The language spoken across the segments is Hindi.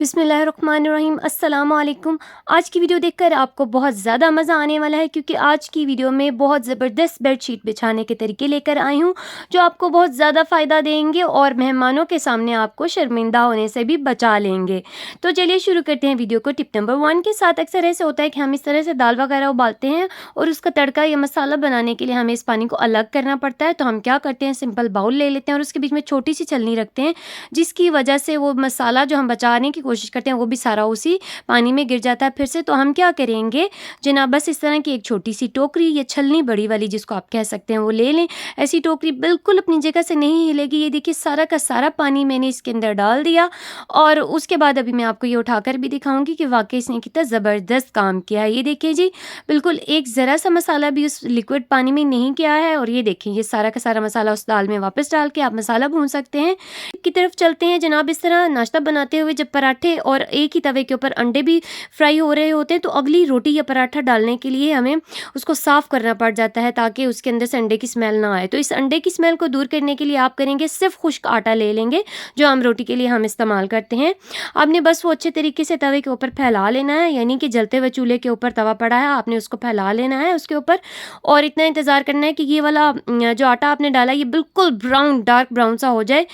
बिस्मिल्लाहिर्रहमानिर्रहीम अस्सलाम वालेकुम। आज की वीडियो देखकर आपको बहुत ज़्यादा मज़ा आने वाला है क्योंकि आज की वीडियो में बहुत ज़बरदस्त बेडशीट बिछाने के तरीके लेकर आई हूँ जो आपको बहुत ज़्यादा फ़ायदा देंगे और मेहमानों के सामने आपको शर्मिंदा होने से भी बचा लेंगे। तो चलिए शुरू करते हैं वीडियो को टिप नंबर 1 के साथ। अक्सर ऐसे होता है कि हम इस तरह से दाल वगैरह उबालते हैं और उसका तड़का या मसाला बनाने के लिए हमें इस पानी को अलग करना पड़ता है। तो हम क्या करते हैं, सिंपल बाउल ले लेते हैं और उसके बीच में छोटी सी छलनी रखते हैं, जिसकी वजह से वो मसाला जो हम बचाने की कोशिश करते हैं वो भी सारा उसी पानी में गिर जाता है फिर से। तो हम क्या करेंगे जनाब, बस इस तरह की एक छोटी सी टोकरी या छलनी बड़ी वाली जिसको आप कह सकते हैं वो ले लें। ऐसी टोकरी बिल्कुल अपनी जगह से नहीं हिलेगी। ये देखिए सारा का सारा पानी मैंने इसके अंदर डाल दिया और उसके बाद अभी मैं आपको ये उठाकर भी दिखाऊंगी कि वाकई इसने कितना ज़बरदस्त काम किया है। ये देखिए जी, बिल्कुल एक ज़रा सा मसाला भी उस लिक्विड पानी में नहीं किया है। और ये देखिए ये सारा का सारा मसाला उस दाल में वापस डाल के आप मसाला भून सकते हैं। की तरफ चलते हैं जनाब। इस तरह नाश्ता बनाते हुए जब पराठे और एक ही तवे के ऊपर अंडे भी फ्राई हो रहे होते हैं तो अगली रोटी या पराठा डालने के लिए हमें उसको साफ़ करना पड़ जाता है ताकि उसके अंदर से अंडे की स्मेल ना आए। तो इस अंडे की स्मेल को दूर करने के लिए आप करेंगे, सिर्फ खुश्क आटा ले लेंगे जो आम रोटी के लिए हम इस्तेमाल करते हैं। आपने बस वो अच्छे तरीके से तवे के ऊपर फैला लेना है, यानी कि जलते हुए चूल्हे के ऊपर तवा पड़ा है, आपने उसको फैला लेना है उसके ऊपर और इतना इंतज़ार करना है कि ये वाला जो आटा आपने डाला ये बिल्कुल ब्राउन, डार्क ब्राउन सा हो जाए।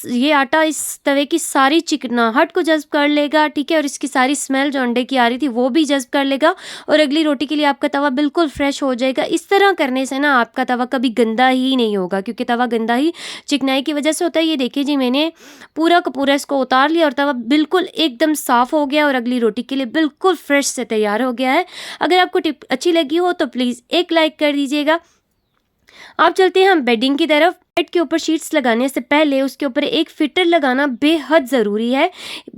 ये आटा इस तवे की सारी चिकनाहट को जज़्ब कर लेगा, ठीक है, और इसकी सारी स्मेल जो अंडे की आ रही थी वो भी जज़्ब कर लेगा और अगली रोटी के लिए आपका तवा बिल्कुल फ्रेश हो जाएगा। इस तरह करने से ना आपका तवा कभी गंदा ही नहीं होगा, क्योंकि तवा गंदा ही चिकनाई की वजह से होता है। ये देखिए जी, मैंने पूरा का पूरा इसको उतार लिया और तवा बिल्कुल एकदम साफ़ हो गया और अगली रोटी के लिए बिल्कुल फ्रेश से तैयार हो गया है। अगर आपको टिप अच्छी लगी हो तो प्लीज़ एक लाइक कर दीजिएगा। अब चलते हैं हम बेडिंग की तरफ। बेड के ऊपर शीट्स लगाने से पहले उसके ऊपर एक फिटर लगाना बेहद ज़रूरी है।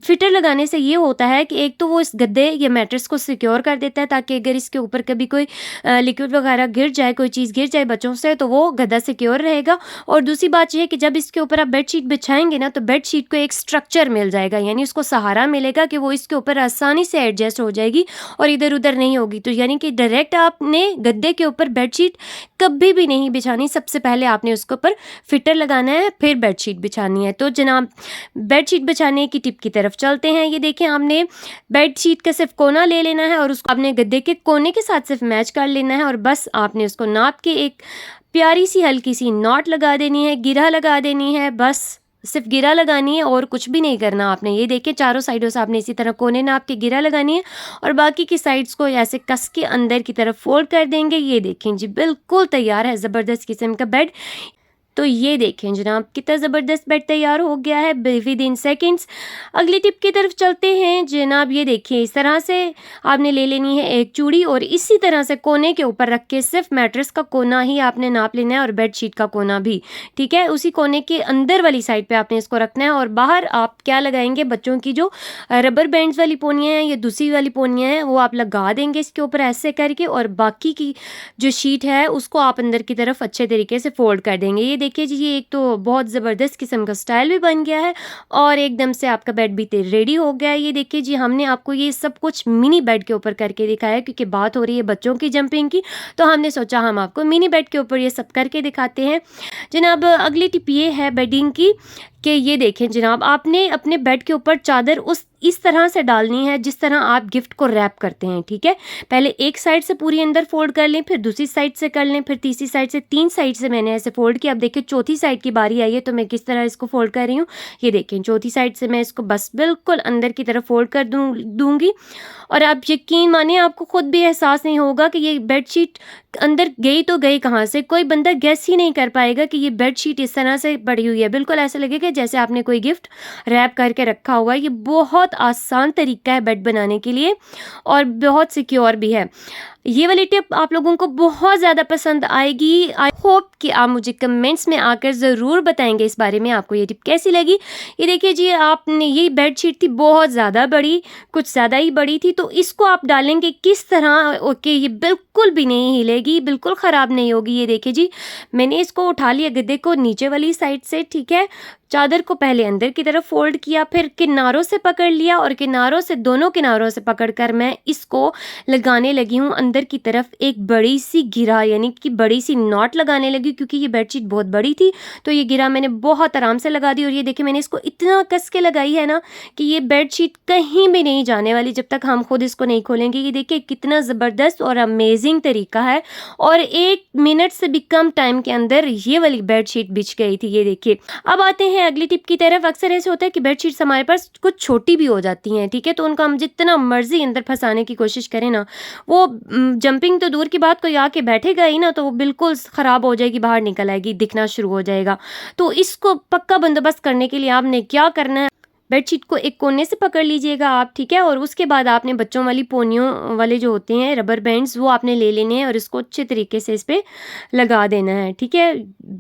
फिटर लगाने से ये होता है कि एक तो वो इस गद्दे या मैट्रेस को सिक्योर कर देता है ताकि अगर इसके ऊपर कभी कोई लिक्विड वगैरह गिर जाए, कोई चीज़ गिर जाए बच्चों से, तो वो गद्दा सिक्योर रहेगा। और दूसरी बात यह है कि जब इसके ऊपर आप बेडशीट बिछाएंगे ना तो बेडशीट को एक स्ट्रक्चर मिल जाएगा, यानी उसको सहारा मिलेगा कि वो इसके ऊपर आसानी से एडजस्ट हो जाएगी और इधर उधर नहीं होगी। तो यानी कि डायरेक्ट आपने गद्दे के ऊपर बेडशीट कभी भी नहीं बिछानी। सबसे पहले आपने उसके ऊपर फिटर लगाना है, फिर बेडशीट बिछानी है। तो जनाब बेडशीट बिछाने की टिप की तरफ चलते हैं। ये देखें, हमने बेडशीट का सिर्फ कोना ले लेना है और उसको आपने गद्दे के कोने के साथ सिर्फ मैच कर लेना है और बस आपने उसको नाप के एक प्यारी सी हल्की सी नॉट लगा देनी है, गिरा लगा देनी है। बस सिर्फ गिरा लगानी है और कुछ भी नहीं करना आपने। ये देखिए चारों साइडों से आपने इसी तरह कोने नाप के गिरा लगानी है और बाकी की साइड्स को ऐसे कस के अंदर की तरफ फोल्ड कर देंगे। ये देखें जी, बिल्कुल तैयार है ज़बरदस्त किस्म का बेड। तो ये देखें जनाब, कितना ज़बरदस्त बेड तैयार हो गया है विद इन सेकेंड्स। अगली टिप की तरफ चलते हैं जनाब। ये देखिए इस तरह से आपने ले लेनी है एक चूड़ी और इसी तरह से कोने के ऊपर रख के सिर्फ मैट्रेस का कोना ही आपने नाप लेना है और बेडशीट का कोना भी, ठीक है, उसी कोने के अंदर वाली साइड पे आपने इसको रखना है। और बाहर आप क्या लगाएंगे, बच्चों की जो रबर बैंड्स वाली पोनियाँ हैं या दूसरी वाली पोनियाँ हैं वो आप लगा देंगे इसके ऊपर ऐसे करके और बाकी की जो शीट है उसको आप अंदर की तरफ अच्छे तरीके से फोल्ड कर देंगे। ये देखिए जी, ये एक तो बहुत ज़बरदस्त किस्म का स्टाइल भी बन गया है और एकदम से आपका बेड भी रेडी हो गया है। ये देखिए जी, हमने आपको ये सब कुछ मिनी बेड के ऊपर करके दिखाया है क्योंकि बात हो रही है बच्चों की जंपिंग की, तो हमने सोचा हम आपको मिनी बेड के ऊपर ये सब करके दिखाते हैं जनाब। अगली टिप ये है बेडिंग की कि ये देखें जनाब, आपने अपने बेड के ऊपर चादर इस तरह से डालनी है जिस तरह आप गिफ्ट को रैप करते हैं, ठीक है। पहले एक साइड से पूरी अंदर फोल्ड कर लें, फिर दूसरी साइड से कर लें, फिर तीसरी साइड से, 3 साइड से मैंने ऐसे फोल्ड किया। अब देखिए चौथी साइड की बारी आई है तो मैं किस तरह इसको फोल्ड कर रही हूँ। ये देखें चौथी साइड से मैं इसको बस बिल्कुल अंदर की तरफ फोल्ड कर दूँगी और आप यकीन माने आपको खुद भी एहसास नहीं होगा कि ये बेडशीट अंदर गई तो गई कहाँ से। कोई बंदा गैस ही नहीं कर पाएगा कि ये बेडशीट इस तरह से पड़ी हुई है। बिल्कुल ऐसा लगेगा जैसे आपने कोई गिफ्ट रैप करके रखा हुआ है। ये बहुत आसान तरीका है बेड बनाने के लिए और बहुत सिक्योर भी है। ये वाली टिप आप लोगों को बहुत ज़्यादा पसंद आएगी। आई होप कि आप मुझे कमेंट्स में आकर ज़रूर बताएंगे इस बारे में आपको ये टिप कैसी लगी। ये देखिए जी, आपने ये बेडशीट थी बहुत ज़्यादा बड़ी, कुछ ज़्यादा ही बड़ी थी, तो इसको आप डालेंगे किस तरह, ओके, ये बिल्कुल भी नहीं हिलेगी, बिल्कुल ख़राब नहीं होगी। ये देखिए जी, मैंने इसको उठा लिया गद्दे को नीचे वाली साइड से, ठीक है, चादर को पहले अंदर की तरफ फोल्ड किया, फिर किनारों से पकड़ लिया और किनारों से, दोनों किनारों से पकड़कर मैं इसको लगाने लगी हूँ अंदर की तरफ एक बड़ी सी घेरा, यानी कि बड़ी सी नॉट लगाने लगी। क्योंकि ये बेडशीट बहुत बड़ी थी तो ये घेरा मैंने बहुत आराम से लगा दी। और ये देखिए मैंने इसको इतना कस के लगाई है ना कि ये बेडशीट कहीं भी नहीं जाने वाली जब तक हम खुद इसको नहीं खोलेंगे। ये देखिए कितना ज़बरदस्त और अमेजिंग तरीका है, और 1 मिनट से भी कम टाइम के अंदर ये वाली बेडशीट बिछ गई थी। ये देखिए। अब आते हैं अगली टिप की तरफ। अक्सर ऐसे होता है कि बेडशीट्स हमारे पास कुछ छोटी भी हो जाती हैं, ठीक है, तो उनको हम जितना मर्जी अंदर फंसाने की कोशिश करें ना, वो जंपिंग तो दूर की बात, कोई आके बैठेगा ही ना तो वो बिल्कुल ख़राब हो जाएगी, बाहर निकल आएगी, दिखना शुरू हो जाएगा। तो इसको पक्का बंदोबस्त करने के लिए आपने क्या करना है, बेडशीट को एक कोने से पकड़ लीजिएगा आप, ठीक है, और उसके बाद आपने बच्चों वाली पोनियों वाले जो होते हैं रबर बैंड्स, वो आपने ले लेने हैं और इसको अच्छे तरीके से इस पे लगा देना है, ठीक है।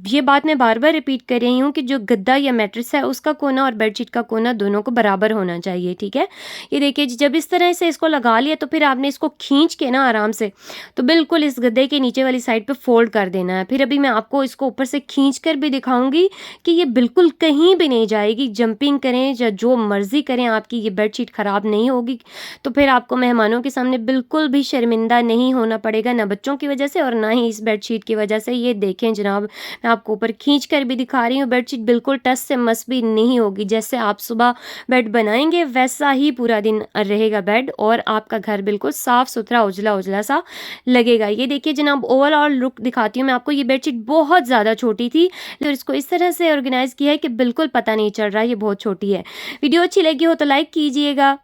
ये बात मैं बार बार रिपीट कर रही हूँ कि जो गद्दा या मैट्रेस है उसका कोना और बेडशीट का कोना दोनों को बराबर होना चाहिए, ठीक है। ये देखिए जब इस तरह से इसको लगा लिया तो फिर आपने इसको खींच के ना आराम से तो बिल्कुल इस गद्दे के नीचे वाली साइड पे फोल्ड कर देना है। फिर अभी मैं आपको इसको ऊपर से खींच कर भी दिखाऊंगी कि ये बिल्कुल कहीं भी नहीं जाएगी। जंपिंग करें या जो मर्जी करें, आपकी ये बेडशीट ख़राब नहीं होगी। तो फिर आपको मेहमानों के सामने बिल्कुल भी शर्मिंदा नहीं होना पड़ेगा, ना बच्चों की वजह से और ना ही इस बेडशीट की वजह से। ये देखें जनाब, मैं आपको ऊपर खींच कर भी दिखा रही हूँ, बेडशीट बिल्कुल टस से मस भी नहीं होगी। जैसे आप सुबह बेड बनाएंगे वैसा ही पूरा दिन रहेगा बेड, और आपका घर बिल्कुल साफ़ सुथरा उजला उजला सा लगेगा। ये देखिए जनाब, ओवरऑल लुक दिखाती हूँ मैं आपको। ये बेडशीट बहुत ज़्यादा छोटी थी तो इसको इस तरह से ऑर्गेनाइज़ किया है कि बिल्कुल पता नहीं चल रहा है ये बहुत छोटी है। वीडियो अच्छी लगी हो तो लाइक कीजिएगा।